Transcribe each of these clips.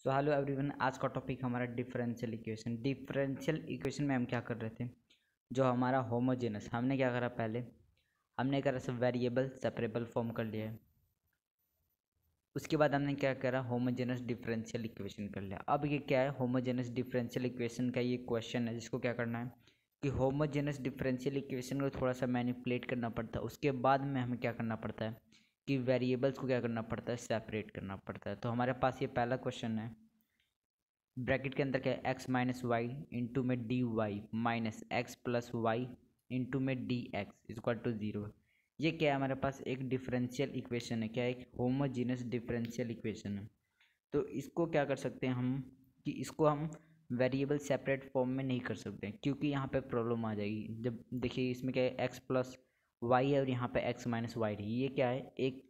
So hello everyone, आज का topic हमारा डिफरेंशियल इक्वेशन। डिफरेंशियल इक्वेशन में हम क्या कर रहे थे, जो हमारा होमोजेनस, हमने क्या करा, पहले हमने करा सब वेरिएबल सेपरेबल फॉर्म कर लिया है। उसके बाद हमने क्या करा, होमोजेनस डिफरेंशियल इक्वेशन कर लिया। अब ये क्या है, होमोजेनस डिफरेंशियल इक्वेशन का ये क्वेश्चन है जिसको क्या करना है कि होमोजेनस डिफरेंशियल इक्वेशन को थोड़ा सा मैनिपुलेट करना पड़ता है। उसके बाद में हमें क्या करना पड़ता है कि वेरिएबल्स को क्या करना पड़ता है, सेपरेट करना पड़ता है। तो हमारे पास ये पहला क्वेश्चन है, ब्रैकेट के अंदर क्या है, एक्स माइनस वाई इंटू में D Y minus X plus Y into में डी एक्स इक्वल टू 0। ये क्या है, हमारे पास एक डिफरेंशियल इक्वेशन है। क्या है, एक होमोजीनस डिफरेंशियल इक्वेशन है। तो इसको क्या कर सकते हैं हम कि इसको हम वेरिएबल सेपरेट फॉर्म में नहीं कर सकते हैं, क्योंकि यहाँ पे प्रॉब्लम आ जाएगी। जब देखिए इसमें क्या है, एक्स प्लस वाई है और यहाँ पे एक्स माइनस वाई रही। ये क्या है, एक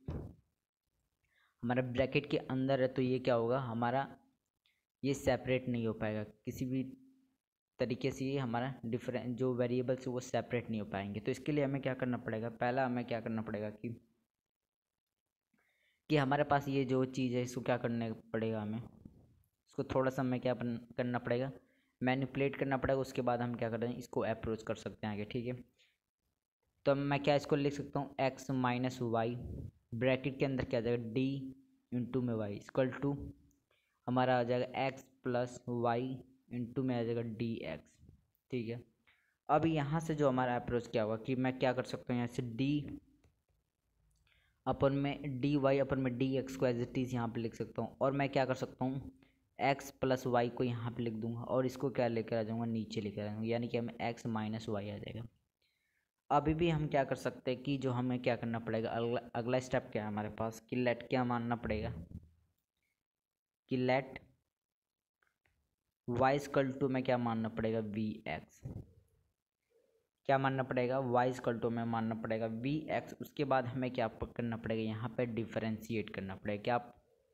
हमारा ब्रैकेट के अंदर है, तो ये क्या होगा, हमारा ये सेपरेट नहीं हो पाएगा किसी भी तरीके से। ये हमारा डिफरेंट जो वेरिएबल्स वो सेपरेट नहीं हो पाएंगे। तो इसके लिए हमें क्या करना पड़ेगा, पहला हमें क्या करना पड़ेगा कि हमारे पास ये जो चीज़ है इसको क्या करना पड़ेगा, हमें इसको थोड़ा सा हमें क्या करना पड़ेगा, मैनिपुलेट करना पड़ेगा। उसके बाद हम क्या कर रहे हैं, इसको अप्रोच कर सकते हैं आगे, ठीक है। तो मैं क्या इसको लिख सकता हूँ, एक्स माइनस वाई ब्रैकेट के अंदर क्या आ जाएगा, डी इंटू में वाई इक्वल टू हमारा आ जाएगा एक्स प्लस वाई इंटू में आ जाएगा डी एक्स, ठीक है। अब यहाँ से जो हमारा अप्रोच क्या होगा कि मैं क्या कर सकता हूँ, यहाँ से डी अपन में डी वाई अपन में डी एक्स को एज इट इज़ यहाँ पे लिख सकता हूँ। और मैं क्या कर सकता हूँ, एक्स प्लस वाई को यहाँ पे लिख दूंगा और इसको क्या लेकर आ जाऊँगा, नीचे लेकर आ जाऊँगा, यानी कि हमें एक्स माइनस वाई आ जाएगा। अभी भी हम क्या कर सकते हैं कि जो हमें क्या करना पड़ेगा, अगला स्टेप क्या है हमारे पास कि लेट क्या मानना पड़ेगा कि लेट वाई इक्वल टू में क्या मानना पड़ेगा, वी एक्स। क्या मानना पड़ेगा, वाई इक्वल टू में मानना पड़ेगा वी एक्स। उसके बाद हमें क्या करना पड़ेगा, यहाँ पे डिफरेंशिएट करना पड़ेगा।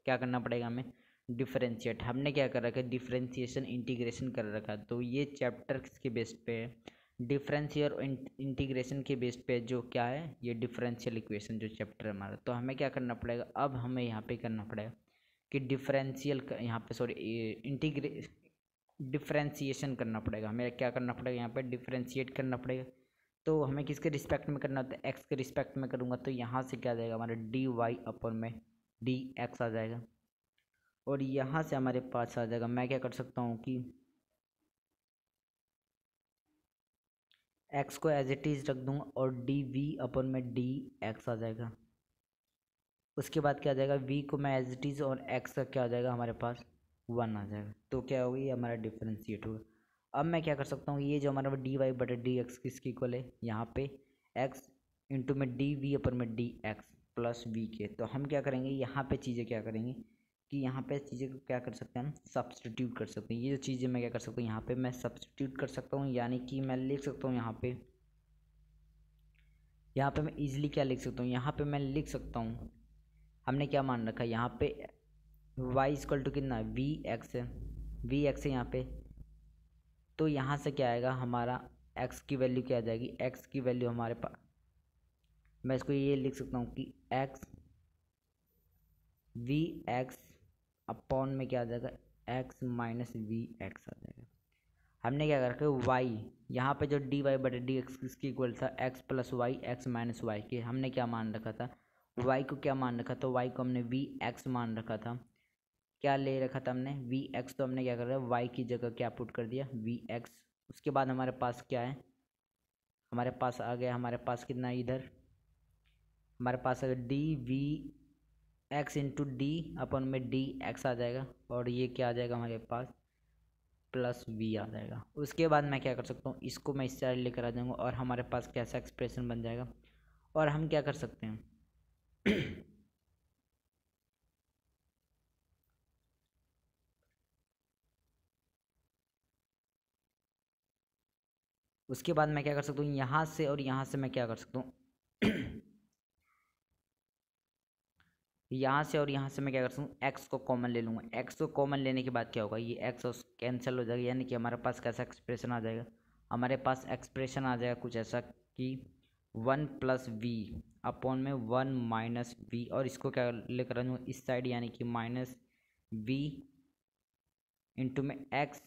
क्या करना पड़ेगा हमें, डिफरेंशिएट। हमने क्या कर रखा है, डिफरेंशिएशन इंटीग्रेशन कर रखा है। तो ये चैप्टर किसके बेस्ड पे है, डिफरेंशियल और इंटीग्रेशन के बेस्ड पे जो क्या है, ये डिफरेंशियल इक्वेशन जो चैप्टर है हमारा। तो हमें क्या करना पड़ेगा, अब हमें यहाँ पे करना पड़ेगा कि डिफरेंशियल यहाँ पे सॉरी डिफरेंशिएशन करना पड़ेगा। हमें क्या करना पड़ेगा, यहाँ पे डिफरेंशिएट करना पड़ेगा। तो हमें किसके रिस्पेक्ट में करना होता है, एक्स के रिस्पेक्ट में करूँगा। तो यहाँ से क्या आ जाएगा, हमारा डी वाई अपन में डी एक्स आ जाएगा। और यहाँ से हमारे पास आ जाएगा, मैं क्या कर सकता हूँ कि एक्स को एज इट इज़ रख दूँगा और डी वी अपन में डी एक्स आ जाएगा। उसके बाद क्या आ जाएगा, वी को मैं एज इट इज़ और एक्स का क्या आ जाएगा हमारे पास 1 आ जाएगा। तो क्या होगा, ये हमारा डिफरेंशिएट होगा। अब मैं क्या कर सकता हूँ, ये जो हमारा डी वाई बटे डी एक्स किसकी इक्वल है, यहाँ पे एक्स इंटू में डी वी अपन में डी एक्स प्लस वी के। तो हम क्या करेंगे, यहाँ पे चीज़ें क्या करेंगे कि यहाँ पे चीज़ें को क्या कर सकते हैं, हम सब्सटीट्यूट कर सकते हैं। ये जो चीज़ें मैं क्या कर सकता हूँ, यहाँ पे मैं सब्सटीट्यूट कर सकता हूँ। यानी कि मैं लिख सकता हूँ यहाँ पे मैं इजीली क्या लिख सकता हूँ, यहाँ पे मैं लिख सकता हूँ, हमने क्या मान रखा है यहाँ पे y इक्वल टू कितना, वी एक्स है, वी एक्स है यहाँ पे। तो यहाँ से क्या आएगा, हमारा x की वैल्यू क्या आ जाएगी, x की वैल्यू हमारे पास, मैं इसको ये लिख सकता हूँ कि x वी एक्स अपॉन में क्या आ जाएगा, x माइनस वी एक्स आ जाएगा। हमने क्या कर रखा है, y यहाँ पे जो डी वाई बटे डी एक्स किसकी इक्वल था, x plus Y X minus Y के। हमने क्या मान रखा था, y को क्या मान रखा था, y को हमने वी एक्स मान रखा था। क्या ले रखा था हमने, वी एक्स। तो हमने क्या कर रहा है, वाई की जगह क्या पुट कर दिया, वी एक्स। उसके बाद हमारे पास क्या है, हमारे पास आ गया, हमारे पास कितना है इधर, हमारे पास अगर d v x into d upon में डी एक्स आ जाएगा। और ये क्या आ जाएगा हमारे पास, प्लस वी आ जाएगा। उसके बाद मैं क्या कर सकता हूँ, इसको मैं इस साइड लेकर आ जाऊँगा और हमारे पास कैसा एक्सप्रेशन बन जाएगा। और हम क्या कर सकते हैं उसके बाद मैं क्या कर सकता हूँ, यहाँ से और यहाँ से मैं क्या कर सकता हूँ यहाँ से और यहाँ से मैं क्या कर सकता हूँ, एक्स को कॉमन ले लूँगा। एक्स को कॉमन लेने के बाद क्या होगा, ये एक्स कैंसिल हो जाएगा। यानी कि हमारे पास कैसा एक्सप्रेशन आ जाएगा, हमारे पास एक्सप्रेशन आ जाएगा कुछ ऐसा कि 1 प्लस वी अपॉन में 1 माइनस वी। और इसको क्या लेकर आ जाऊँगा इस साइड, यानी कि माइनस वी इंटू में एक्स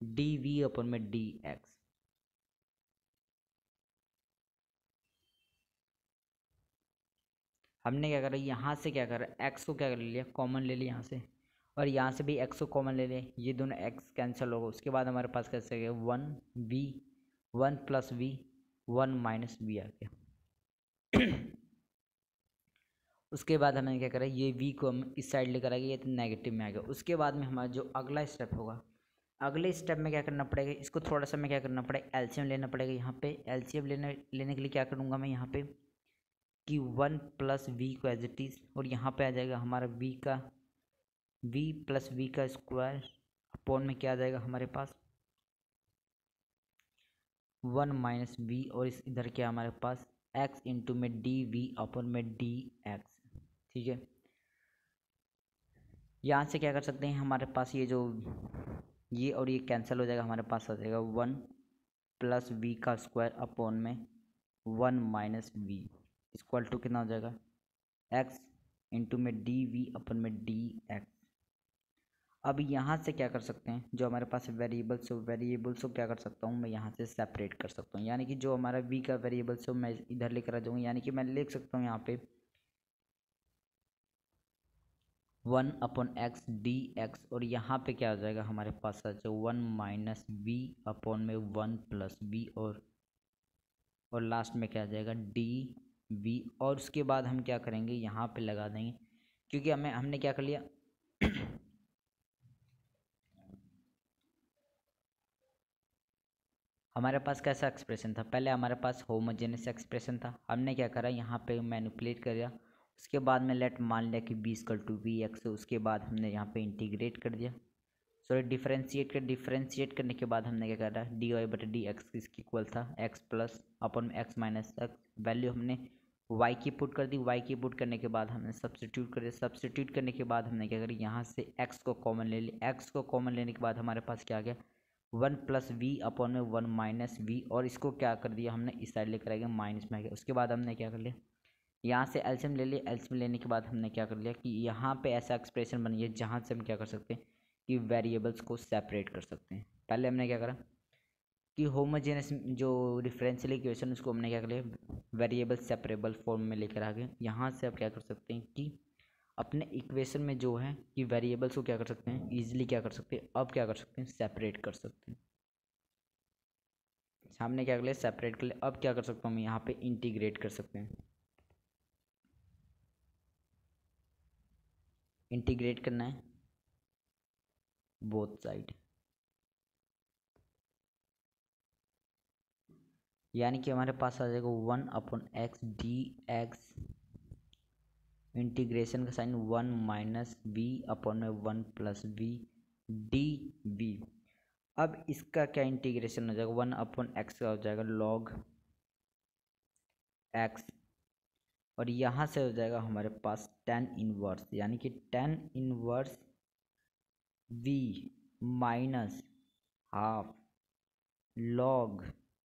डी वी अपन में डी एक्स। हमने क्या करा, यहाँ से क्या करा, एक्स को क्या कर लिया, कॉमन ले लिया यहाँ से, और यहाँ से भी एक्स को कॉमन ले लिया, ये दोनों एक्स कैंसिल होगा। उसके बाद हमारे पास कैसे गया, one v, one plus v, one minus v आ गया। उसके बाद हमने क्या करा, ये वी को हम इस साइड लेकर आ गए, ये तो नेगेटिव में आ गया। उसके बाद में हमारा जो अगला स्टेप होगा, अगले स्टेप में क्या करना पड़ेगा, इसको थोड़ा सा मैं क्या करना पड़ेगा, एलसीएम लेना पड़ेगा। यहाँ पे एलसीएम लेने के लिए क्या करूँगा मैं यहाँ पे कि वन प्लस वी को एज इट इज़, और यहाँ पे आ जाएगा हमारा वी प्लस वी का स्क्वायर अपॉन में क्या आ जाएगा हमारे पास, वन माइनस वी, और इस इधर क्या हमारे पास एक्स इंटू में डी वी अपॉन में डी एक्स। ठीक है, यहाँ से क्या कर सकते हैं, हमारे पास ये और ये कैंसिल हो जाएगा, हमारे पास आ जाएगा वन प्लस वी का स्क्वायर अपॉन में one minus V equal to कितना हो जाएगा, एक्स इंटू में डी वी अपन में डी एक्स। अब यहाँ से क्या कर सकते हैं, जो हमारे पास वेरिएबल्स को क्या कर सकता हूँ मैं, यहाँ से सेपरेट कर सकता हूँ। यानी कि जो हमारा वी का वेरिएबल्स हो मैं इधर लेकर आ जाऊँगा, यानी कि मैं लिख सकता हूँ यहाँ पे one upon x d x, और यहाँ पे क्या हो जाएगा हमारे पास आ जाए वन माइनस वी अपॉन में वन प्लस वी, और लास्ट में क्या आ जाएगा डी वी। और उसके बाद हम क्या करेंगे, यहाँ पे लगा देंगे, क्योंकि हमने क्या कर लिया हमारे पास कैसा एक्सप्रेशन था, पहले हमारे पास होमोजेनियस एक्सप्रेशन था। हमने क्या करा, यहाँ पे मैनिपुलेट कर दिया। उसके बाद में लेट मान लिया कि B equal to V X, उसके बाद हमने यहाँ पे इंटीग्रेट कर दिया, सॉरी डिफरेंशिएट करने के बाद हमने क्या करा, डी वाई बटे डी एक्स किसकी इक्वल था, एक्स प्लस अपन एक्स माइनस एक्स। वैल्यू हमने वाई की पुट कर दी, वाई की पुट करने के बाद हमने सब्स्टिट्यूट कर दिया, सब्स्टिट्यूट करने के बाद हमने क्या करी, यहाँ से एक्स को कॉमन ले लिया। एक्स को कॉमन लेने के बाद हमारे पास क्या आ गया, वन प्लस वी अपॉन में वन माइनस वी, और इसको क्या कर दिया हमने, इस साइड लेकर आ गया, माइनस में आ गया। उसके बाद हमने क्या कर लिया, यहाँ से एलसीएम ले लिया। एलसीएम लेने के बाद हमने क्या कर लिया कि यहाँ पे ऐसा एक्सप्रेशन बन गया जहाँ से हम क्या कर सकते हैं कि वेरिएबल्स को सेपरेट कर सकते हैं। पहले हमने क्या करा कि होमोजेनियस जो डिफरेंशियल इक्वेशन उसको हमने क्या कर लिया, वेरिएबल सेपरेबल फॉर्म में लेकर आ गए। यहाँ से अब क्या कर सकते हैं कि अपने इक्वेशन में जो है कि वेरिएबल्स को क्या कर सकते हैं, ईजिली क्या कर सकते हैं, अब क्या कर सकते हैं, सेपरेट कर सकते हैं। हमने क्या कर लिया, सेपरेट कर लिया। अब क्या कर सकता हूँ मैं, यहाँ पे इंटीग्रेट कर सकते हैं। इंटीग्रेट करना है बोथ साइड, यानी कि हमारे पास आ जाएगा one upon x d x, integration का sign one minus v upon में one plus v d v. अब इसका क्या इंटीग्रेशन हो जाएगा, वन अपॉन एक्स का हो जाएगा लॉग एक्स, और यहाँ से हो जाएगा हमारे पास टेन इनवर्स, यानी कि tan inverse V minus half log,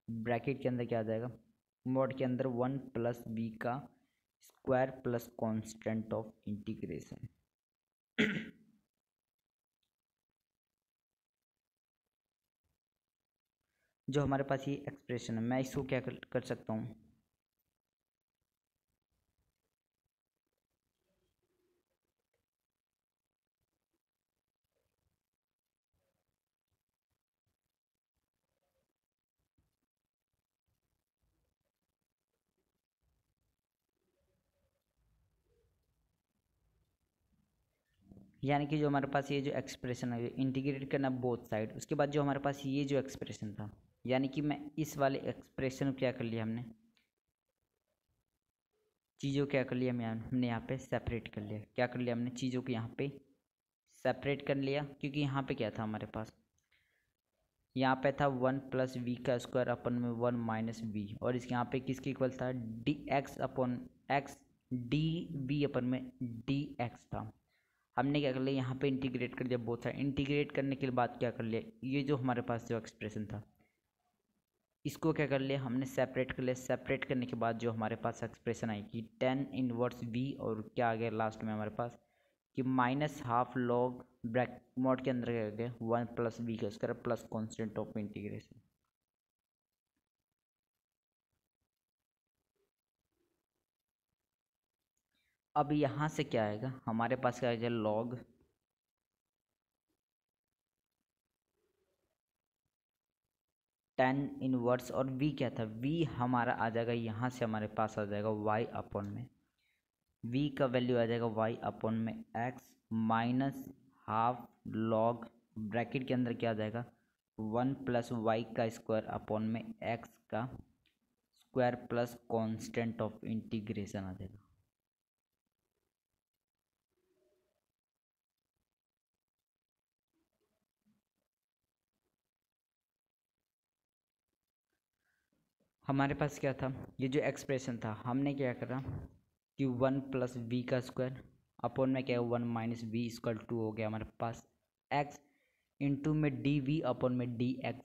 bracket के अंदर क्या आ जाएगा, मॉड के अंदर वन प्लस वी का square plus constant of integration. जो हमारे पास ये एक्सप्रेशन है, मैं इसको क्या कर सकता हूँ, यानी कि जो हमारे पास ये जो एक्सप्रेशन है इंटीग्रेट करना बोथ साइड। उसके बाद जो हमारे पास ये जो एक्सप्रेशन था, यानी कि मैं इस वाले एक्सप्रेशन को क्या कर लिया, हमने चीज़ों क्या कर लिया, हमने यहाँ पे सेपरेट कर लिया। क्या कर लिया हमने, चीज़ों को यहाँ पे सेपरेट कर लिया, क्योंकि यहाँ पे क्या था हमारे पास, यहाँ पे था वन प्लस वी का स्क्वायर अपन में वन माइनस वी, और इसके यहाँ पे किसके इक्वल था, d x upon x d we upon में डी एक्स था। हमने क्या कर लिया, यहाँ पे इंटीग्रेट कर दिया बोथ साइड। इंटीग्रेट करने के बाद क्या कर लिया, ये जो हमारे पास जो एक्सप्रेशन था इसको क्या कर लिया हमने, सेपरेट कर लिया। सेपरेट करने के बाद जो हमारे पास एक्सप्रेशन आई कि टेन इनवर्स वी, और क्या आ गया लास्ट में हमारे पास कि -हाफ लॉग ब्रैक मोड के अंदर क्या गया 1 + v² plus constant of integration. अब यहाँ से क्या आएगा हमारे पास, क्या आएगा लॉग tan इनवर्स, और v क्या था, v हमारा आ जाएगा यहाँ से हमारे पास आ जाएगा y/में, v का वैल्यू आ जाएगा y/में x -हाफ लॉग ब्रैकेट के अंदर क्या आ जाएगा 1 + y² में x का square plus constant of integration आ जाएगा। हमारे पास क्या था, ये जो एक्सप्रेशन था हमने क्या करा कि 1 + v² में क्या 1 - v=2 हो गया हमारे पास x इंटू में dv/dx।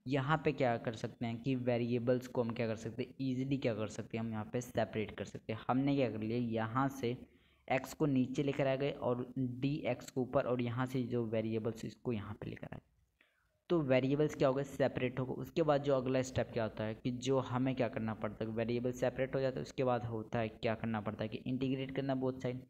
यहाँ पे क्या कर सकते हैं कि वेरिएबल्स को हम क्या कर सकते हैं, ईजिली क्या कर सकते हैं, हम यहाँ पे सेपरेट कर सकते हैं। हमने क्या कर लिया, यहाँ से x को नीचे लेकर आ गए और dx को ऊपर, और यहाँ से जो वेरिएबल्स इसको यहाँ पे लेकर आ गए, तो वेरिएबल्स क्या हो गए, सेपरेट हो गए। उसके बाद जो अगला स्टेप क्या होता है कि जो हमें क्या करना पड़ता है, वेरिएबल सेपरेट हो जाता है, उसके बाद होता है क्या करना पड़ता है कि इंटीग्रेट करना बोथ साइड।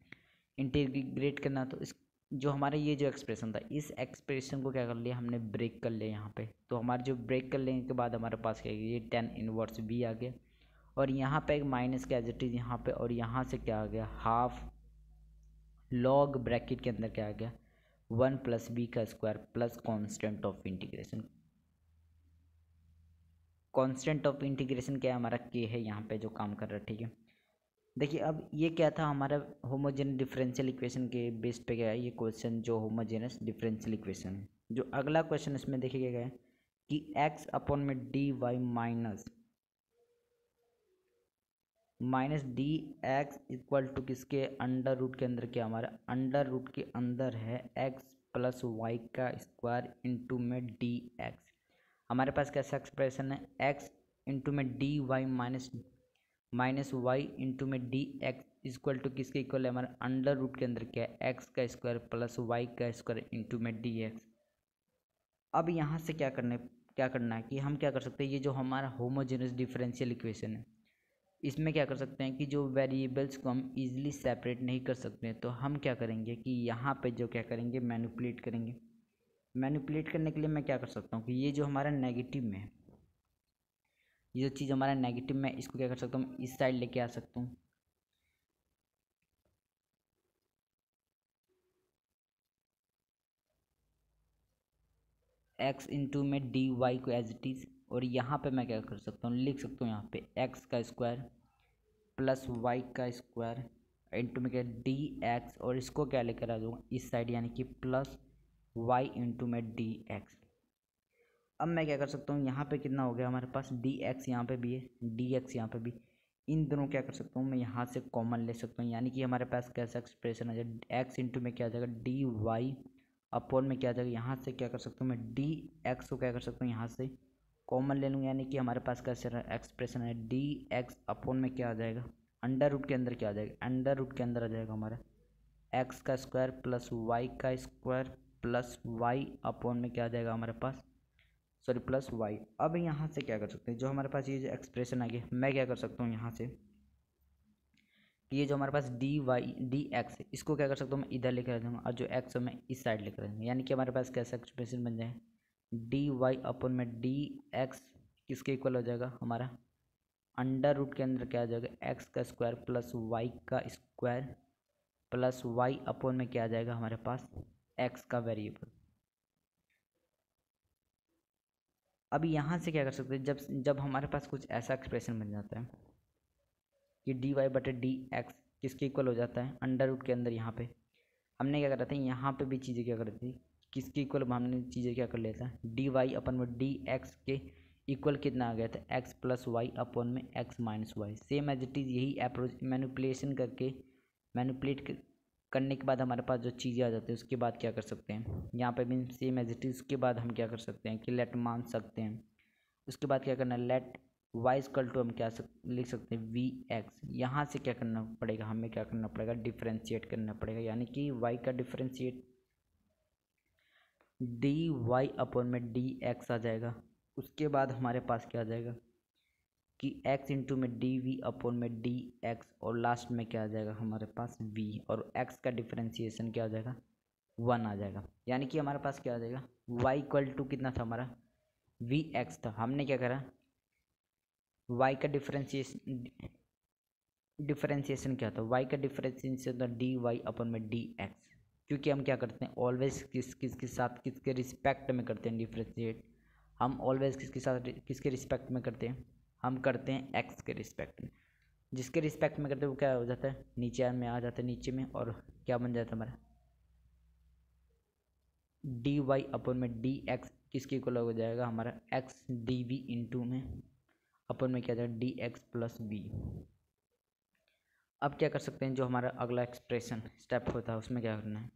इंटीग्रेट करना तो इस जो हमारा ये जो एक्सप्रेशन था, इस एक्सप्रेशन को क्या कर लिया हमने, ब्रेक कर लिया यहाँ पे। तो हमारे जो ब्रेक कर लेने के बाद हमारे पास क्या है, ये tan इनवर्स v आ गया, और यहाँ पे एक माइनस का एज इट इज़ यहाँ पे, और यहाँ से क्या आ गया हाफ लॉग ब्रैकेट के अंदर क्या आ गया 1 + v² plus constant of integration. Constant of integration क्या है हमारा, k है यहाँ पे जो काम कर रहा है, ठीक है। देखिए अब ये क्या था हमारा होमोजेनस डिफरेंशियल इक्वेशन के बेस पे गया है ये क्वेश्चन, जो होमोजेनस डिफरेंशियल इक्वेशन है। जो अगला क्वेश्चन इसमें देखिए गया है कि x/में dy माइनस डी एक्स इक्वल टू किसके, अंडर रूट के अंदर, क्या हमारा अंडर रूट के अंदर है x + y² इंटू में डी एक्स। हमारे पास कैसा एक्सप्रेशन है, x इंटू में D Y minus Y into में डी एक्स इक्वल टू किसके इक्वल है, हमारा अंडर रूट के अंदर क्या है x² प्लस y² इंटू में डी एक्स। अब यहाँ से क्या करना है कि हम क्या कर सकते हैं, ये जो हमारा होमोजेनस डिफरेंशियल इक्वेशन है, इसमें क्या कर सकते हैं कि जो वेरिएबल्स को हम इजीली सेपरेट नहीं कर सकते हैं, तो हम क्या करेंगे कि यहाँ पे जो क्या करेंगे, मैनिपुलेट करेंगे। मैनिपुलेट करने के लिए मैं क्या कर सकता हूँ कि ये जो हमारा नेगेटिव में है, ये जो चीज़ हमारा नेगेटिव में, इसको क्या कर सकता हूँ, इस साइड लेके आ सकता हूँ। x इंटू में डी वाई को एज इट इज़, और यहाँ पे मैं क्या कर सकता हूँ, लिख सकता हूँ यहाँ पे x² प्लस y² इंटू में क्या डी एक्स, और इसको क्या लेकर आ जाऊँगा इस साइड, यानी कि प्लस y इंटू में डी एक्स। अब मैं क्या कर सकता हूँ, यहाँ पे कितना हो गया हमारे पास डी एक्स, यहाँ पे भी है डी एक्स, यहाँ पे भी, इन दोनों क्या कर सकता हूँ मैं यहाँ से कॉमन ले सकता हूँ, यानी कि हमारे पास कैसा एक्सप्रेशन आ जाएगा, एक्स इंटू में क्या आ जाएगा डी वाई अपॉन में क्या आ जाएगा, यहाँ से क्या कर सकता हूँ मैं डी एक्स को क्या कर सकता हूँ यहाँ से कॉमन ले लूँ, यानी कि हमारे पास कैसा एक्सप्रेशन है डी एक्स अपॉन में क्या आ जाएगा, अंडर रूट के अंदर क्या आ जाएगा, अंडर रूट के अंदर आ जाएगा हमारा x² plus y² plus Y upon में क्या आ जाएगा हमारे पास, सॉरी प्लस वाई। अब यहाँ से क्या कर सकते हैं, जो हमारे पास ये जो एक्सप्रेशन आ गया, मैं क्या कर सकता हूँ यहाँ से कि ये जो हमारे पास डी एक्स है, इसको क्या कर सकता हूँ मैं इधर लेकर आ जाऊँगा, और जो एक्स है मैं इस साइड लेकर आ जाऊँगा, यानी कि हमारे पास कैसा एक्सप्रेशन बन जाए डी वाई अपॉन में डी एक्स किसके इक्वल हो जाएगा, हमारा अंडर रूट के अंदर क्या आ जाएगा x² plus y² plus Y upon में क्या आ जाएगा हमारे पास x का वेरिएबल। अब यहाँ से क्या कर सकते हैं, जब हमारे पास कुछ ऐसा एक्सप्रेशन बन जाता है कि dy/dx किसके इक्वल हो जाता है, अंडर रूट के अंदर, यहाँ पे हमने क्या करा था, यहाँ पे भी चीज़ें क्या कर रही थी, किसके इक्वल हमने चीज़ें क्या कर लिया था, dy/dx के इक्वल कितना आ गया था, x + y अपॉन में x - y। Same as it is यही अप्रोच मैनिपुलेशन करके, मैनिपुलेट करने के बाद हमारे पास जो चीज़ें आ जाती है, उसके बाद क्या कर सकते हैं, यहाँ पे भी सेम एज इट इज़, उसके बाद हम क्या कर सकते हैं कि लेट मान सकते हैं। उसके बाद क्या करना है, लेट y इक्वल टू हम क्या लिख सकते हैं वी एक्स। यहाँ से क्या करना पड़ेगा, हमें क्या करना पड़ेगा, डिफ्रेंशिएट करना पड़ेगा, यानी कि y का डिफ्रेंशिएट डी वाई अपॉन में डी एक्स आ जाएगा। उसके बाद हमारे पास क्या आ जाएगा कि x इंटू में डी वी अपॉन में डी एक्स, और लास्ट में क्या आ जाएगा हमारे पास v, और x का डिफ्रेंशिएशन क्या आ जाएगा 1 आ जाएगा। यानी कि हमारे पास क्या आ जाएगा y इक्वल टू कितना था हमारा वी एक्स था। हमने क्या करा y का डिफरेंशिएशन क्या था, y का डिफरेंशिएशन था डी वाई अपन में डी एक्स, क्योंकि हम क्या करते हैं ऑलवेज किसके साथ किसके रिस्पेक्ट में करते हैं डिफरेंशिएट। हम ऑलवेज किसके साथ किसके रिस्पेक्ट में करते हैं, हम करते हैं x के रिस्पेक्ट में। जिसके रिस्पेक्ट में करते हैं वो क्या हो जाता है नीचे में आ जाता है नीचे में, और क्या बन जाता है हमारा डी वाई अपन में डी एक्स किसके इक्वल हो जाएगा हमारा एक्स डी वी इंटू में अपन में क्या जाएगा डी एक्स प्लस बी। अब क्या कर सकते हैं, जो हमारा अगला एक्सप्रेशन स्टेप होता है उसमें क्या करना है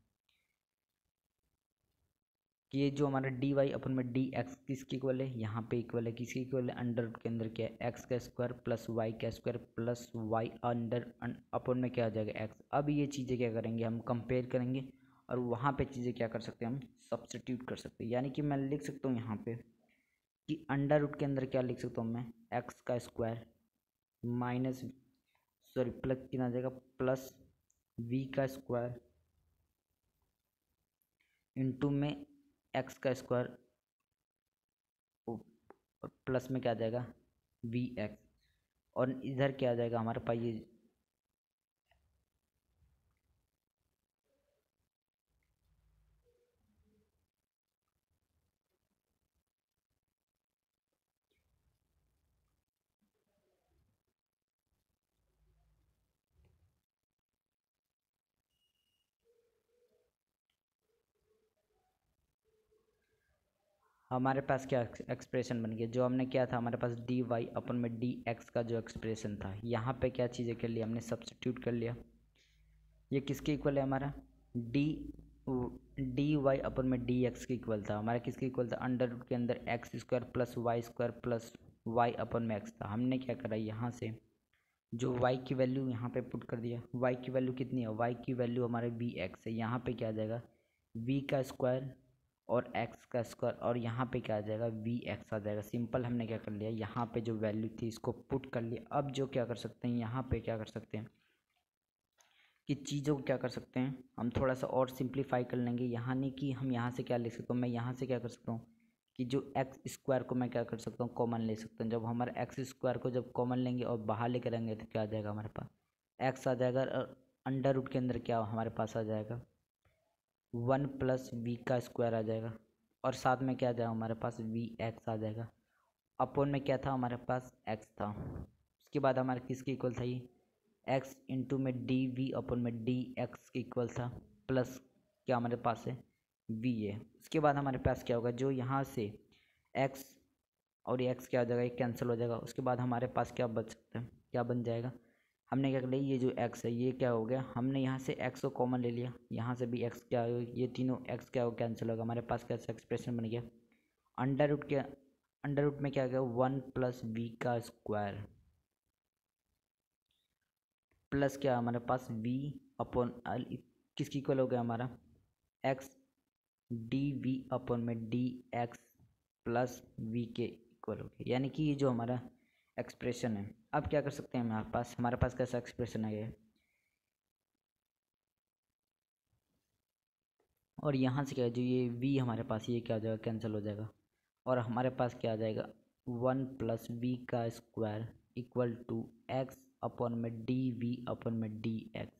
कि ये जो हमारा डी वाई अपन में डी एक्स किसकी इक्वल है, यहाँ पे इक्वल है किसकी इक्वल है अंडर रूट के अंदर क्या है एक्स का स्क्वायर प्लस वाई का स्क्वायर प्लस वाई अंडर अपन में क्या आ जाएगा एक्स। अब ये चीज़ें क्या करेंगे हम कंपेयर करेंगे, और वहाँ पे चीज़ें क्या कर सकते हैं हम सब्स्टिट्यूट कर सकते हैं। यानी कि मैं लिख सकता हूँ यहाँ पे कि अंडर रूट के अंदर क्या लिख सकता हूँ मैं एक्स का स्क्वायर माइनस सॉरी प्लस कितना आ जाएगा प्लस वी का स्क्वायर इंटू में एक्स का स्क्वायर और प्लस में क्या आ जाएगा वी एक्स, और इधर क्या आ जाएगा हमारे पास ये हमारे पास क्या एक्सप्रेशन बन गया, जो हमने क्या था हमारे पास डी वाई अपन में डी एक्स का जो एक्सप्रेशन था यहाँ पे क्या चीज़ें कर लिया हमने सब्स्टिट्यूट कर लिया। ये किसके इक्वल है हमारा डी वाई अपन में डी एक्स के इक्वल था, हमारा किसके इक्वल था अंडर रूट के अंदर x square plus y square plus y upon में एक्स था। हमने क्या करा यहाँ से जो y की वैल्यू यहाँ पे पुट कर दिया, y की वैल्यू कितनी है y की वैल्यू हमारे वी एक्स है, यहाँ पे क्या आ जाएगा v का स्क्वायर और x का स्क्वायर, और यहाँ पे क्या आ जाएगा वी एक्स आ जाएगा। सिंपल हमने क्या कर लिया यहाँ पे जो वैल्यू थी इसको पुट कर लिया। अब जो क्या कर सकते हैं यहाँ पे क्या कर सकते हैं कि चीज़ों को क्या कर सकते हैं हम थोड़ा सा और सिंप्लीफाई कर लेंगे। यहाँ नहीं कि हम यहाँ से क्या लिख सकता हूँ, मैं यहाँ से क्या कर सकता हूँ कि जो एक्स स्क्वायर को मैं क्या कर सकता हूँ कॉमन ले सकता हूँ। जब हमारे एक्स स्क्वायर को जब कॉमन लेंगे और बाहर लेकर आएंगे तो क्या आ जाएगा हमारे पास एक्स आ जाएगा, और अंडर रूट के अंदर क्या हमारे पास आ जाएगा 1 प्लस वी का स्क्वायर आ जाएगा, और साथ में क्या आ जाएगा हमारे पास वी एक्स आ जाएगा। अपोन में क्या था हमारे पास एक्स था, उसके बाद हमारे किसके इक्वल था ये एक्स इंटू में डी वी अपन में डी एक्स के इक्वल था, प्लस क्या हमारे पास है वी है। उसके बाद हमारे पास क्या होगा जो यहाँ से एक्स और एक्स क्या हो जाएगा ये कैंसिल हो जाएगा। उसके बाद हमारे पास क्या बच सकता है क्या बन जाएगा, हमने क्या कर लिया ये जो एक्स है ये क्या हो गया हमने यहाँ से एक्स को कॉमन ले लिया, यहाँ से भी एक्स क्या हो ये तीनों एक्स क्या हो कैंसिल होगा। हमारे पास कैसा एक्सप्रेशन बन गया अंडर रूट में क्या आ गया 1 प्लस वी का स्क्वायर प्लस क्या हमारे पास v अपॉन किसकी इक्वल हो गया हमारा x डी वी अपॉन में डी एक्स प्लस वी के इक्वल हो गया। यानी कि ये जो हमारा एक्सप्रेशन है अब क्या कर सकते हैं हमारे पास कैसा एक्सप्रेशन आ गया, और यहाँ से क्या है जो ये v हमारे पास ये क्या हो जाएगा कैंसिल हो जाएगा, और हमारे पास क्या आ जाएगा 1 प्लस वी का square equal to X upon में डी वी अपॉन में डी एक्स।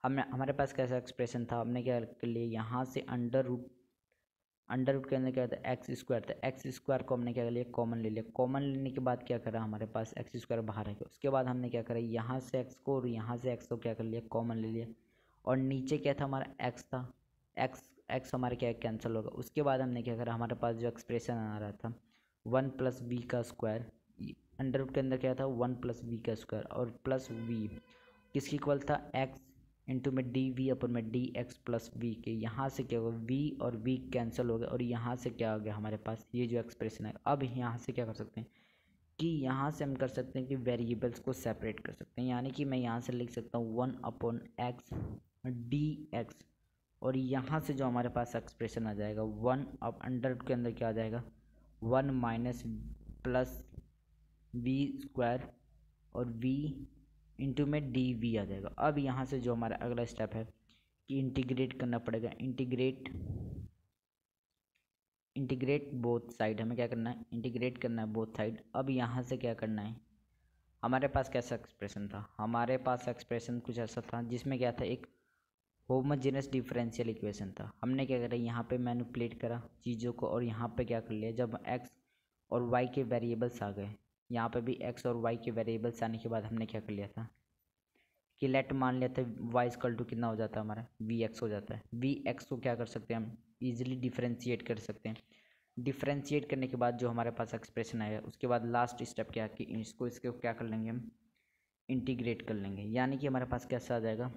हमारे पास कैसा एक्सप्रेशन था हमने क्या कर लिया यहाँ से अंडर रूट के अंदर क्या था एक्स स्क्वायर था, एक्स स्क्वायर को हमने क्या कर लिया कॉमन ले लिया। कॉमन लेने के बाद क्या करा हमारे पास एक्स स्क्वायर बाहर आ गया। उसके बाद हमने क्या करा यहाँ से एक्स को और यहाँ से एक्स को क्या कर लिया कॉमन ले लिया, और नीचे क्या था हमारा एक्स था एक्स हमारे क्या कैंसिल होगा। उसके बाद हमने क्या करा हमारे पास जो एक्सप्रेशन आ रहा था 1 प्लस वी का स्क्वायर अंडर रूट के अंदर क्या था 1 प्लस वी का स्क्वायर और प्लस वी किसकी इक्वल था एक्स इंटू में डी वी अपन में डी एक्स प्लस वी के। यहाँ से क्या होगा वी और वी कैंसिल हो गया, और यहाँ से क्या आ गया हमारे पास ये जो एक्सप्रेशन है। अब यहाँ से क्या कर सकते हैं कि यहाँ से हम कर सकते हैं कि वेरिएबल्स को सेपरेट कर सकते हैं, यानी कि मैं यहाँ से लिख सकता हूँ 1/x dx, और यहाँ से जो हमारे पास एक्सप्रेशन आ जाएगा 1 अब अंडर के अंदर क्या आ जाएगा 1 माइनस प्लस वी स्क्वायर और v इंटू में डी वी आ जाएगा। अब यहाँ से जो हमारा अगला स्टेप है कि इंटीग्रेट करना पड़ेगा, इंटीग्रेट बोथ साइड, हमें क्या करना है इंटीग्रेट करना है बोथ साइड। अब यहाँ से क्या करना है, हमारे पास कैसा एक्सप्रेशन था, हमारे पास एक्सप्रेशन कुछ ऐसा था जिसमें क्या था एक होमोजेनस डिफरेंशियल इक्वेशन था। हमने क्या करा यहाँ पे मैनिपुलेट करा चीज़ों को और यहाँ पे क्या कर लिया, जब एक्स और वाई के वेरिएबल्स आ गए, यहाँ पे भी एक्स और वाई के वेरिएबल्स आने के बाद हमने क्या कर लिया था कि लेट मान लिया था वाई इक्वल टू कितना हो जाता है हमारा वी एक्स हो जाता है। वी एक्स को क्या कर सकते हैं हम ईजिली डिफ्रेंशिएट कर सकते हैं। डिफ्रेंशिएट करने के बाद जो हमारे पास एक्सप्रेशन आएगा उसके बाद लास्ट स्टेप क्या है कि इसको क्या कर लेंगे हम इंटीग्रेट कर लेंगे, यानी कि हमारे पास कैसा आ जाएगा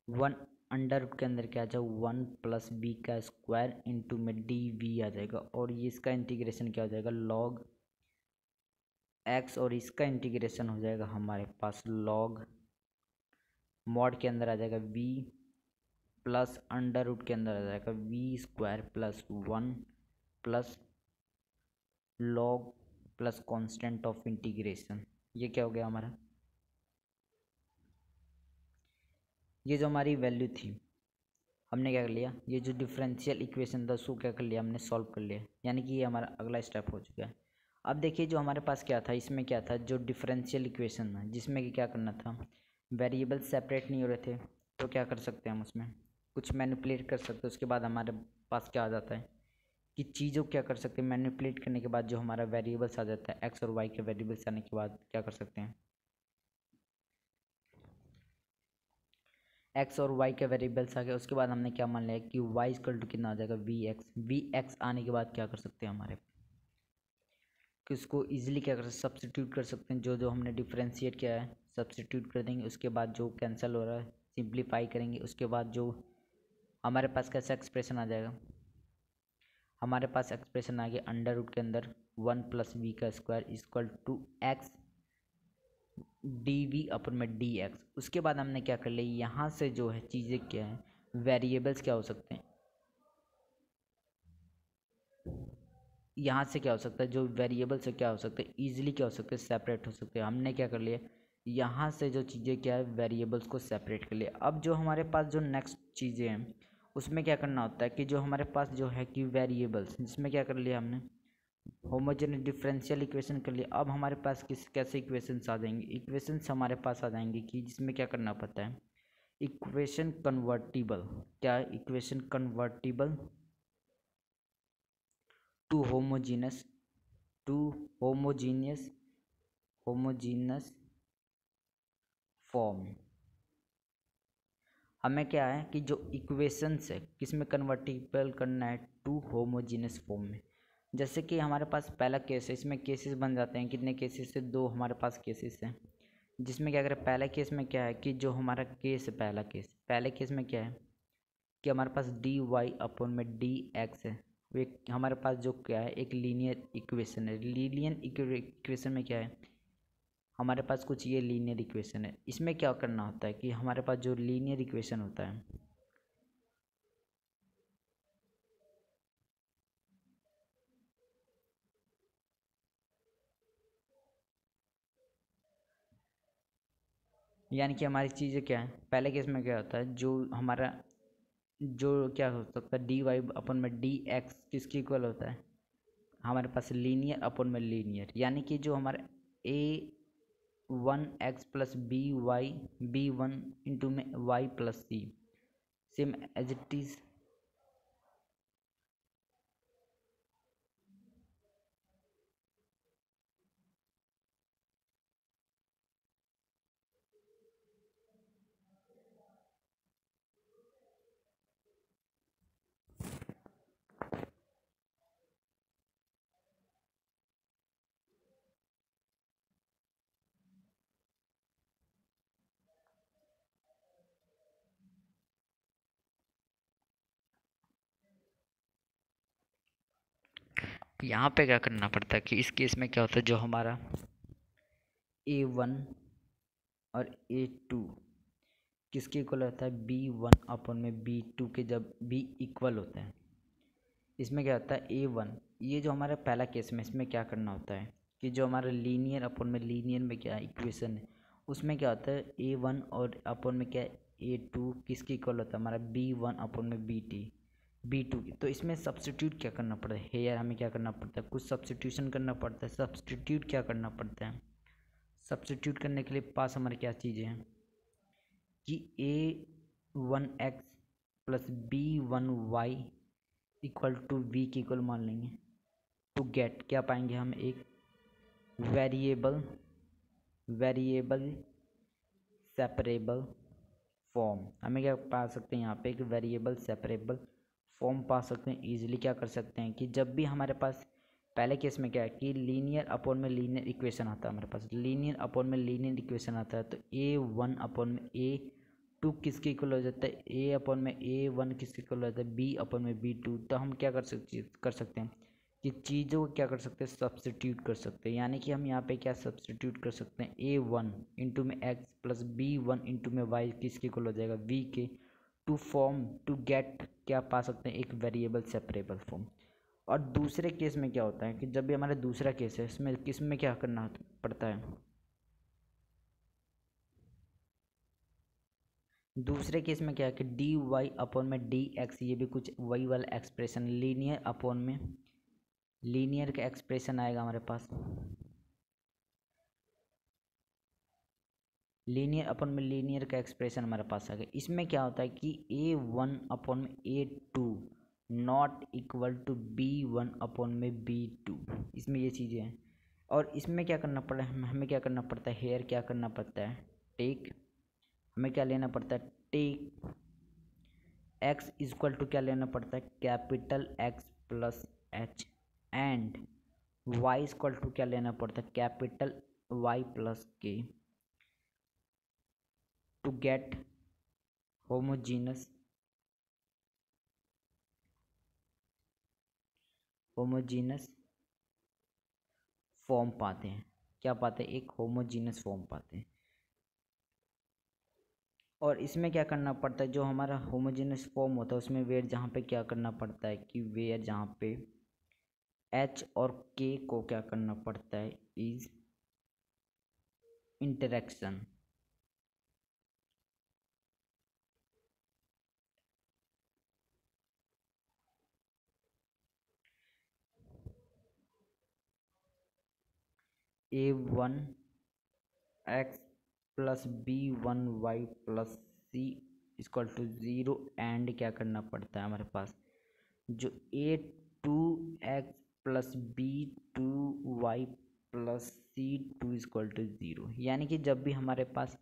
1 अंडर रूट के अंदर क्या आ जाएगा 1 प्लस बी का स्क्वायर इंटू में डी वी आ जाएगा, और ये इसका इंटीग्रेशन क्या हो जाएगा लॉग एक्स, और इसका इंटीग्रेशन हो जाएगा हमारे पास लॉग मॉड के अंदर आ जाएगा v प्लस अंडर रूट के अंदर आ जाएगा V square plus 1 plus log plus constant of integration. ये क्या हो गया हमारा, ये जो हमारी वैल्यू थी हमने क्या कर लिया, ये जो डिफरेंशियल इक्वेशन था उसको क्या कर लिया हमने सॉल्व कर लिया, यानी कि ये हमारा अगला स्टेप हो चुका है। अब देखिए जो हमारे पास क्या था, इसमें क्या था जो डिफरेंशियल इक्वेशन था जिसमें कि क्या करना था वेरिएबल सेपरेट नहीं हो रहे थे, तो क्या कर सकते हैं हम उसमें कुछ मैनिपुलेट कर सकते हैं। उसके बाद हमारे पास क्या आ जाता है कि चीज़ों को क्या कर सकते हैं मैनिपुलेट करने के बाद जो हमारा वेरिएबल्स आ जाता है एक्स और वाई के वेरिएबल्स आने के बाद क्या कर सकते हैं एक्स और वाई के वेरिएबल्स आ गए। उसके बाद हमने क्या मान लिया कि वाई इक्वल टू कितना आ जाएगा वी एक्स आने के बाद क्या कर सकते हैं हमारे कि उसको ईजिली क्या कर सकते सब्सटीट्यूट कर सकते हैं, जो जो हमने डिफ्रेंशिएट किया है सब्सटीट्यूट कर देंगे। उसके बाद जो कैंसिल हो रहा है सिंप्लीफाई करेंगे, उसके बाद जो हमारे पास कैसा एक्सप्रेशन आ जाएगा, हमारे पास एक्सप्रेशन आ गया अंडर रूट के अंदर 1 प्लस वी का square equal to x d we upon में डी एक्स। उसके बाद हमने क्या कर लिया, यहाँ से जो है चीज़ें क्या है वेरिएबल्स क्या हो सकते हैं, यहाँ से क्या हो सकता है जो वेरिएबल से क्या हो सकते हैं ईजिली क्या हो सकते हैं सेपरेट हो सकते हैं। हमने क्या कर लिया यहाँ से जो चीज़ें क्या है वेरिएबल्स को सेपरेट कर लिया। अब जो हमारे पास जो नेक्स्ट चीज़ें हैं उसमें क्या करना होता है कि जो हमारे पास जो है कि वेरिएबल्स जिसमें क्या कर लिया हमने होमोजेनियस डिफरेंशियल इक्वेशन कर लिया। अब हमारे पास किस कैसे इक्वेशंस आ जाएंगे, इक्वेशंस हमारे पास आ जाएंगे कि जिसमें क्या करना पड़ता है इक्वेशन कन्वर्टिबल, क्या equation convertible to homogeneous to homogeneous form. हमें क्या है कि जो इक्वेशंस है किस में कन्वर्टिबल करना है टू होमोजीनस फॉर्म में। जैसे कि हमारे पास पहला केस है, इसमें केसेस बन जाते हैं कितने केसेस से दो हमारे पास केसेस हैं, जिसमें क्या करें पहले केस में क्या है कि जो हमारा केस है पहले केस में क्या है कि हमारे पास डी वाई अपॉन में डी एक्स है, वो एक हमारे पास जो क्या है एक लीनियर इक्वेशन है। लीनियर इक्वेशन में क्या है हमारे पास कुछ ये लीनियर इक्वेशन है। इसमें क्या करना होता है कि हमारे पास जो लीनियर इक्वेशन होता है यानी कि हमारी चीज़ें क्या है पहले केस में क्या होता है जो हमारा जो क्या हो सकता है डी वाई अपन में डी एक्स किसके इक्वल होता है हमारे पास लीनियर अपन में लीनियर, यानी कि जो हमारा a 1x plus B one into में y plus c same as it is. यहाँ पे क्या करना पड़ता है कि इस केस में क्या होता है, जो हमारा A1 और A2 किसके इक्वल होता है, B1 अपॉन में B2 के, जब B इक्वल होता है। इसमें क्या होता है A1, ये जो हमारा पहला केस में, इसमें क्या करना होता है कि जो हमारा लीनियर अपॉन में लीनियर में क्या इक्वेशन है, उसमें क्या होता है A1 और अपॉन में क्या है A2 किसके इक्वल होता है, हमारा B1 अपॉन में B2 की। तो इसमें सब्स्टिट्यूट क्या करना पड़ता है, यार हमें क्या करना पड़ता है, कुछ सब्स्टिट्यूशन करना पड़ता है। सब्स्टिट्यूट क्या करना पड़ता है, सब्स्टिट्यूट करने के लिए पास हमारे क्या चीज़ें हैं कि A1x plus B1y equal to V की इक्वल मान लेंगे। टू गेट क्या पाएंगे हम, एक वेरिएबल सेपरेबल फॉर्म। हमें क्या पा सकते हैं यहाँ पे, एक वेरिएबल सेपरेबल फॉर्म पा सकते हैं। ईजिली क्या कर सकते हैं कि जब भी हमारे पास पहले केस में क्या है कि लीनियर अपॉन में लीनियर इक्वेशन आता है, हमारे पास लीनियर अपॉन में लीनियर इक्वेशन आता है, तो A1 अपॉन में A2 किसके इक्वल हो जाता है, A अपॉन में A1 किसके इक्वल हो जाता है, B अपॉन में B2। तो हम क्या कर सकते हैं कि चीज़ों को क्या कर सकते हैं, सब्स्टिट्यूट कर सकते हैं। यानी कि हम यहाँ पे क्या सब्स्टिट्यूट कर सकते हैं, A1 इंटू में x प्लस B1 इंटू में y किसके इक्वल हो जाएगा, V के। टू गेट क्या पा सकते हैं, एक वेरिएबल सेपरेबल फॉर्म। और दूसरे केस में क्या होता है कि जब भी हमारा दूसरा केस है, इसमें किसमें क्या करना पड़ता है, दूसरे केस में क्या है कि डी वाई अपॉन में डी एक्स, ये भी कुछ वही वाला एक्सप्रेशन, लीनियर अपॉन में लीनियर का एक्सप्रेशन आएगा हमारे पास, लीनियर अपॉन में लीनियर का एक्सप्रेशन हमारे पास आ गया। इसमें क्या होता है कि A1 अपॉन में A2 not equal to B1 upon में B2, इसमें ये चीज़ें हैं। और इसमें क्या करना पड़ा है, हमें क्या करना पड़ता है, हेयर क्या करना पड़ता है, टेक, हमें क्या लेना पड़ता है, टेक x इक्वल टू क्या लेना पड़ता है, capital X plus H, and y equal to क्या लेना पड़ता है, capital Y plus K, to get homogeneous form पाते हैं। क्या पाते हैं, एक होमोजीनस फॉर्म पाते हैं। और इसमें क्या करना पड़ता है, जो हमारा होमोजीनस फॉर्म होता है उसमें वेयर जहाँ पे क्या करना पड़ता है कि वेयर जहाँ पे H और K को क्या करना पड़ता है, is interaction. A1 x plus B1 y plus C equal to 0, and क्या करना पड़ता है हमारे पास, जो A2x plus B2y plus C2 equal to 0। यानी कि जब भी हमारे पास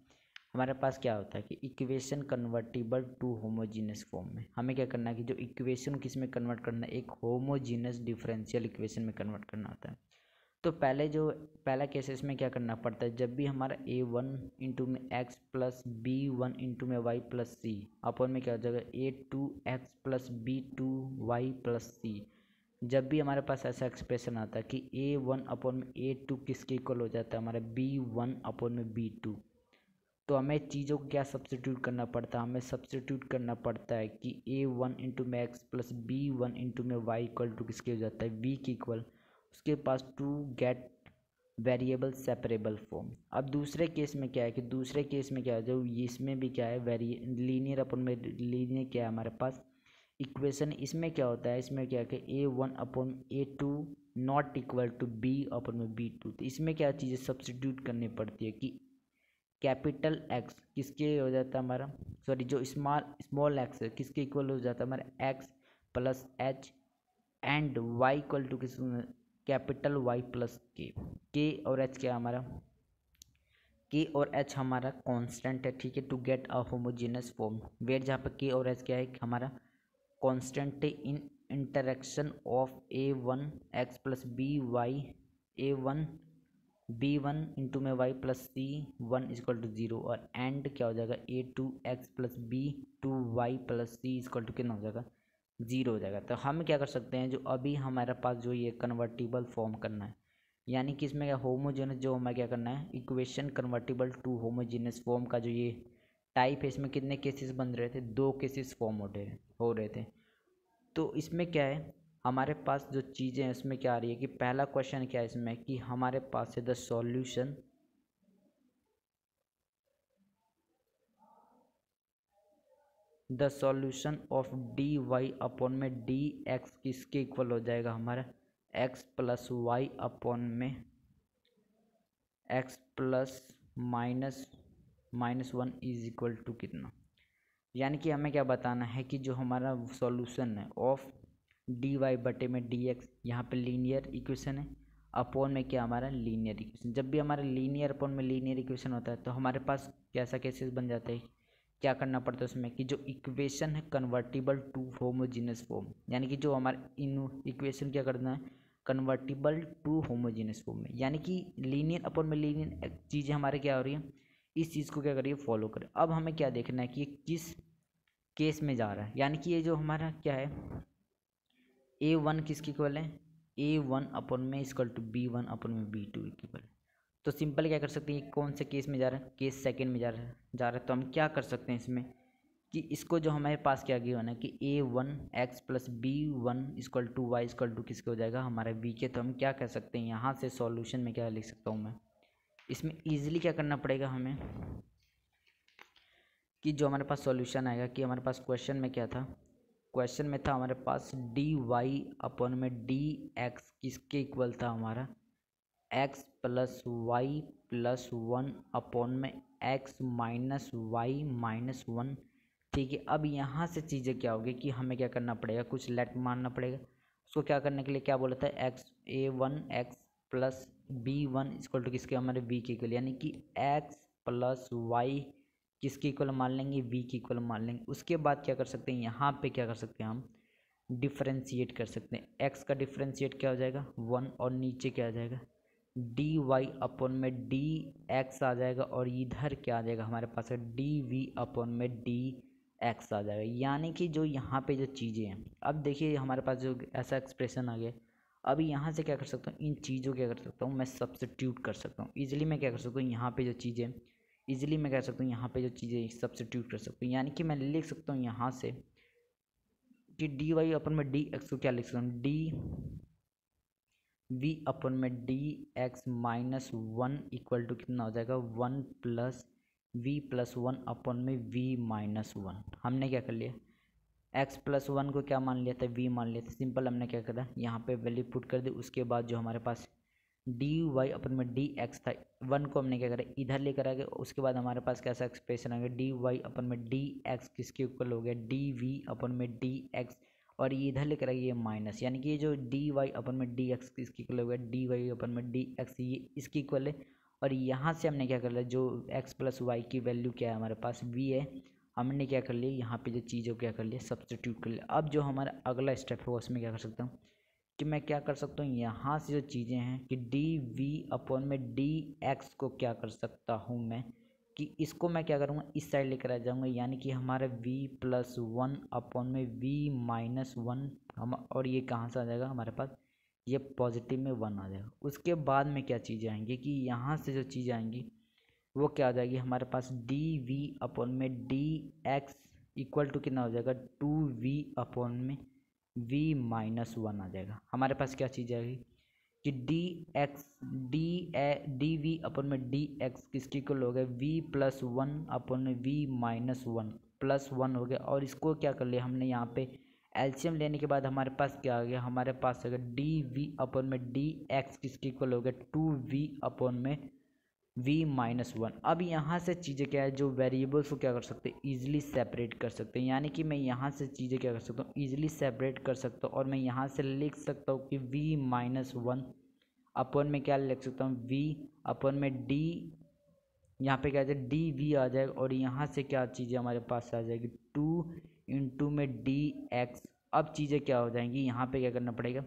क्या होता है कि equation convertible to homogeneous form में, हमें क्या करना है कि जो इक्वेशन किस में कन्वर्ट करना है, एक होमोजीनियस डिफरेंशियल इक्वेशन में कन्वर्ट करना होता है। तो पहला केस इसमें क्या करना पड़ता है, जब भी हमारा A1 इंटू में x प्लस B1 इंटू में y प्लस C अपॉन में क्या हो जाएगा A2x plus B2y plus C, जब भी हमारे पास ऐसा एक्सप्रेशन आता है कि A1 अपॉन में A2 किसके इक्वल हो जाता है, हमारा B1 अपॉन में B2, तो हमें चीज़ों को क्या सब्स्टिट्यूट करना पड़ता है, हमें सब्स्टिट्यूट करना पड़ता है कि A1 इंटू में x प्लस B1 इंटू में y इक्वल टू किसके हो जाता है, V की इक्वल, उसके पास to get variable separable form. अब दूसरे केस में क्या है कि दूसरे केस में क्या है, जो इसमें भी क्या है लीनियर अपन में लीनियर क्या है हमारे पास इक्वेशन। इसमें क्या होता है, इसमें क्या है कि A1 upon A2 not equal to B upon में B2। तो इसमें क्या चीज़ें सब्स्टिट्यूट करनी पड़ती है कि कैपिटल X किसके हो जाता है हमारा, सॉरी जो स्मॉल x है किसके इक्वल हो जाता है हमारा x plus H, and y equal to किस, कैपिटल Y प्लस K और H क्या हमारा, K और H हमारा कांस्टेंट है, ठीक है, to get a homogeneous form, where जहाँ पे K और H क्या है हमारा कांस्टेंट है in interaction of A1 x plus A1 B1 into में y plus C1 equal to 0, और एंड क्या हो जाएगा A2x plus B2y plus C equal to कितना हो जाएगा ज़ीरो हो जाएगा। तो हम क्या कर सकते हैं, जो अभी हमारे पास जो ये कन्वर्टिबल फॉर्म करना है, यानी कि इसमें क्या होमोजेनस जो हमें क्या करना है, equation convertible to homogeneous form का जो ये टाइप है, इसमें कितने केसेस बन रहे थे, 2 केसेस फॉर्म हो रहे थे। तो इसमें क्या है, हमारे पास जो चीज़ें हैं इसमें क्या आ रही है कि पहला क्वेश्चन क्या है इसमें कि हमारे पास है the solution of D Y upon में डी एक्स किसके इक्वल हो जाएगा, हमारा एक्स प्लस वाई अपॉन में X plus minus one is equal to कितना। यानी कि हमें क्या बताना है कि जो हमारा सॉल्यूशन है ऑफ डी वाई बटे में डी एक्स, यहाँ पर लीनियर इक्वेशन है, अपॉन में क्या हमारा लीनियर इक्वेशन। जब भी हमारा लीनियर अपॉन में लीनियर इक्वेशन होता है तो हमारे पास कैसा केसेस बन जाते हैं, क्या करना पड़ता है उसमें कि जो इक्वेशन है कन्वर्टिबल टू होमोजीनियस फॉर्म, यानी कि जो हमारे इन इक्वेशन क्या करना है, कन्वर्टिबल टू होमोजीनियस फॉर्म में, यानी कि लीनियर अपॉन में लीनियर चीज़ें हमारे क्या हो रही हैं, इस चीज़ को क्या करिए फॉलो करें। अब हमें क्या देखना है कि ये किस केस में जा रहा है, यानी कि ये जो हमारा क्या है ए वन किसकी इक्वल है, ए वन अपॉन में equal to B one upon में बी टू इक्वल। तो सिंपल क्या कर सकते हैं, कौन से केस में जा रहा है, केस सेकंड में जा रहा है। तो हम क्या कर सकते हैं इसमें कि इसको जो हमारे पास क्या गिवन है कि a one x plus B one equal to y equal to किसके हो जाएगा, हमारा वी के। तो हम क्या कह सकते हैं, यहाँ से सॉल्यूशन में क्या लिख सकता हूँ मैं, इसमें ईजिली क्या करना पड़ेगा हमें कि जो हमारे पास सॉल्यूशन आएगा कि हमारे पास क्वेश्चन में क्या था, क्वेश्चन में था हमारे पास डी वाई अपॉन में डी एक्स किसके इक्वल था, हमारा x plus y plus one upon में x minus y minus one. ठीक है, अब यहाँ से चीज़ें क्या होगी कि हमें क्या करना पड़ेगा, कुछ लेट मानना पड़ेगा। उसको क्या करने के लिए क्या बोला था, X A one x plus B one equal to किसके, हमारे वी के इक्वल, यानी कि एक्स प्लस वाई किसकी इक्वल मान लेंगे, वी की इक्वल मान लेंगे। उसके बाद क्या कर सकते हैं, यहाँ पे क्या कर सकते हैं हम डिफ्रेंशिएट कर सकते हैं। एक्स का डिफ्रेंशिएट क्या हो जाएगा, वन, और नीचे क्या आ जाएगा डी वाई अपॉन में डी एक्स आ जाएगा, और इधर क्या आ जाएगा हमारे पास है डी वी अपॉन में डी एक्स आ जाएगा। यानी कि जो यहाँ पे जो चीज़ें हैं, अब देखिए हमारे पास जो ऐसा एक्सप्रेशन आ गया, अभी यहाँ से क्या कर सकता हूँ, इन चीज़ों क्या कर सकता हूँ मैं सब्स्टिट्यूट कर सकता हूँ ईजिली। मैं क्या कर सकता हूँ, यहाँ पे जो चीज़ें ईजिली मैं कह सकता हूँ यहाँ पे जो चीज़ें सब्स्टिट्यूट कर सकता हूँ, यानी कि मैं लिख सकता हूँ यहाँ से कि डी वाई अपन में डी एक्स को क्या लिख सकता हूँ, डी वी अपन में D X minus one equal to कितना हो जाएगा, one plus V plus one upon में वी माइनस वन। हमने क्या कर लिया, एक्स प्लस वन को क्या मान लिया था, वी मान लिया था। सिंपल हमने क्या करा, यहाँ पे वैल्यू पुट कर दी। उसके बाद जो हमारे पास डी वाई अपन में डी एक्स था, वन को हमने क्या करा इधर लेकर आ गए। उसके बाद हमारे पास कैसा एक्सप्रेशन आ गया, डी वाई अपन में डी एक्स किसके इक्वल हो गया, डी वी अपन में डी एक्स, और ये इधर लेकर आ गया ये माइनस, यानी कि ये जो डी वाई अपन में डी एक्स किसके इक्वल हो गया, डी वाई अपन में डी एक्स, ये इसकी इक्वल है। और यहाँ से हमने क्या कर लिया, जो एक्स प्लस वाई की वैल्यू क्या है हमारे पास वी है, हमने क्या कर लिया यहाँ पे जो चीज़ों क्या कर लिया सब्स्टिट्यूट कर लिया। अब जो हमारा अगला स्टेप है उसमें क्या कर सकता हूँ कि मैं क्या कर सकता हूँ, यहाँ से जो चीज़ें हैं कि डी वी अपॉन में डी एक्स को क्या कर सकता हूँ मैं कि इसको मैं क्या करूँगा इस साइड लेकर आ जाऊँगा, यानी कि हमारा v प्लस वन अपॉन में v माइनस वन, हम और ये कहाँ से आ जाएगा हमारे पास, ये पॉजिटिव में वन आ जाएगा। उसके बाद में क्या चीज़ें आएंगी कि यहाँ से जो चीज़ें आएंगी वो क्या आ जाएगी हमारे पास डी वी अपॉन में डी एक्स इक्वल टू कितना हो जाएगा, टू वी अपॉन में v माइनस वन आ जाएगा। हमारे पास क्या चीज़ आएगी कि डी वी अपन में डी एक्स किसकी इक्वल हो गया, v प्लस वन अपन में v minus one plus one हो गया। और इसको क्या कर लिया हमने यहाँ पे एलसीएम लेने के बाद हमारे पास क्या आ गया, हमारे पास अगर डी वी अपन में डी एक्स किसकी इक्वल हो गया, टू वी अपन में v माइनस वन। अब यहाँ से चीज़ें क्या है, जो वेरिएबल्स को क्या कर सकते हैं ईजिली सेपरेट कर सकते हैं, यानी कि मैं यहाँ से चीज़ें क्या कर सकता हूँ ईजिली सेपरेट कर सकता हूँ। और मैं यहाँ से लिख सकता हूँ कि v माइनस वन अपन में क्या लिख सकता हूँ, v अपन में d, यहाँ पे क्या आ जाएगा डी वी आ जाएगा, और यहाँ से क्या चीज़ें हमारे पास आ जाएगी टू इंटू में डी एक्स। अब चीज़ें क्या हो जाएंगी, यहाँ पे क्या करना पड़ेगा,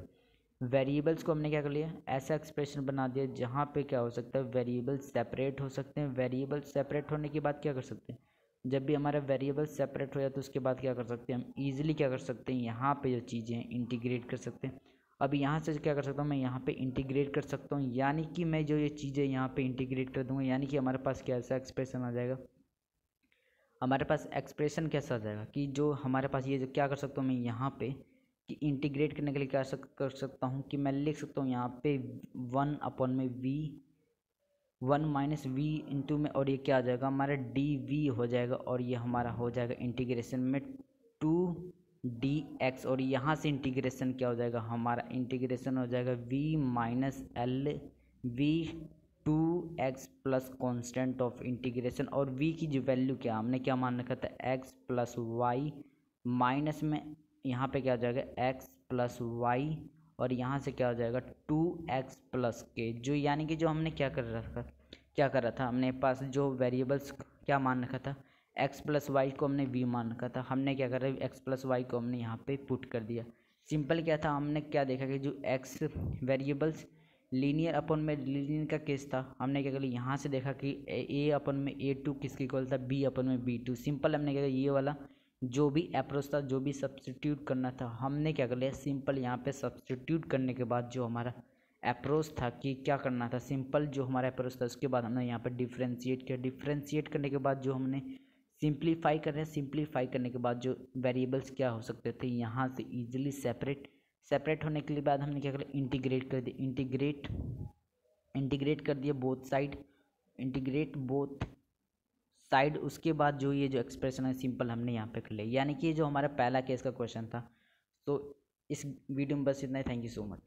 वेरिएबल्स को हमने क्या कर लिया ऐसा एक्सप्रेशन बना दिया जहाँ पे क्या हो सकता है वेरिएबल सेपरेट हो सकते हैं। वेरिएबल सेपरेट होने के बाद क्या कर सकते हैं, जब भी हमारा वेरिएबल सेपरेट हो जाए तो उसके बाद क्या कर सकते हैं हम ईजिली क्या कर सकते हैं यहाँ पे जो चीज़ें हैं इंटीग्रेट कर सकते हैं। अब यहाँ से क्या कर सकता हूँ मैं यहाँ पे इंटीग्रेट कर सकता हूँ, यानी कि मैं जो ये चीज़ें यहाँ पे इंटीग्रेट कर दूँगा, यानी कि हमारे पास क्या ऐसा एक्सप्रेशन आ जाएगा। हमारे पास एक्सप्रेशन कैसा आ जाएगा कि जो हमारे पास ये जो क्या कर सकता हूँ मैं यहाँ पे कि इंटीग्रेट करने के लिए क्या कर सकता हूँ कि मैं लिख सकता हूँ यहाँ पे 1 अपॉन में वी 1 माइनस वी इंटू में, और ये क्या आ जाएगा हमारा डी वी हो जाएगा, और ये हमारा हो जाएगा इंटीग्रेशन में 2 dx, और यहाँ से इंटीग्रेशन क्या हो जाएगा हमारा इंटीग्रेशन हो जाएगा v minus L V 2x plus constant of integration. और v की जो वैल्यू क्या हमने क्या मान रखा था x प्लस वाई माइनस में यहाँ पे क्या हो जाएगा x प्लस वाई, और यहाँ से क्या हो जाएगा 2x प्लस के, जो यानी कि जो हमने क्या कर रहा था हमने पास जो वेरिएबल्स क्या मान रखा था x प्लस वाई को हमने v मान रखा था, हमने क्या कर रहा है x प्लस वाई को हमने यहाँ पे पुट कर दिया। सिंपल क्या था हमने क्या देखा कि जो x वेरिएबल्स लीनियर अपन में लीनियर का केस था, हमने क्या किया यहाँ से देखा कि a अपन में a2 किसके इक्वल था b अपन में b2। सिंपल हमने क्या किया ये वाला जो भी अप्रोच था जो भी सब्स्टिट्यूट करना था हमने क्या कर लिया सिंपल यहाँ पे सब्स्टिट्यूट करने के बाद जो हमारा अप्रोच था कि क्या करना था सिंपल जो हमारा अप्रोच था उसके बाद हमने यहाँ पर डिफ्रेंशिएट किया। डिफ्रेंशिएट करने के बाद जो हमने सिंप्लीफाई कर रहे हैं, सिंप्लीफाई करने के बाद जो वेरिएबल्स क्या हो सकते थे यहाँ से इजीली सेपरेट होने के लिए बाद हमने क्या किया इंटीग्रेट कर दिया। इंटीग्रेट कर दिया both side, integrate both side. उसके बाद जो ये जो एक्सप्रेशन है सिंपल हमने यहाँ पे कर लिया, यानी कि जो हमारा पहला केस का क्वेश्चन था। तो इस वीडियो में बस इतना ही। Thank you so much.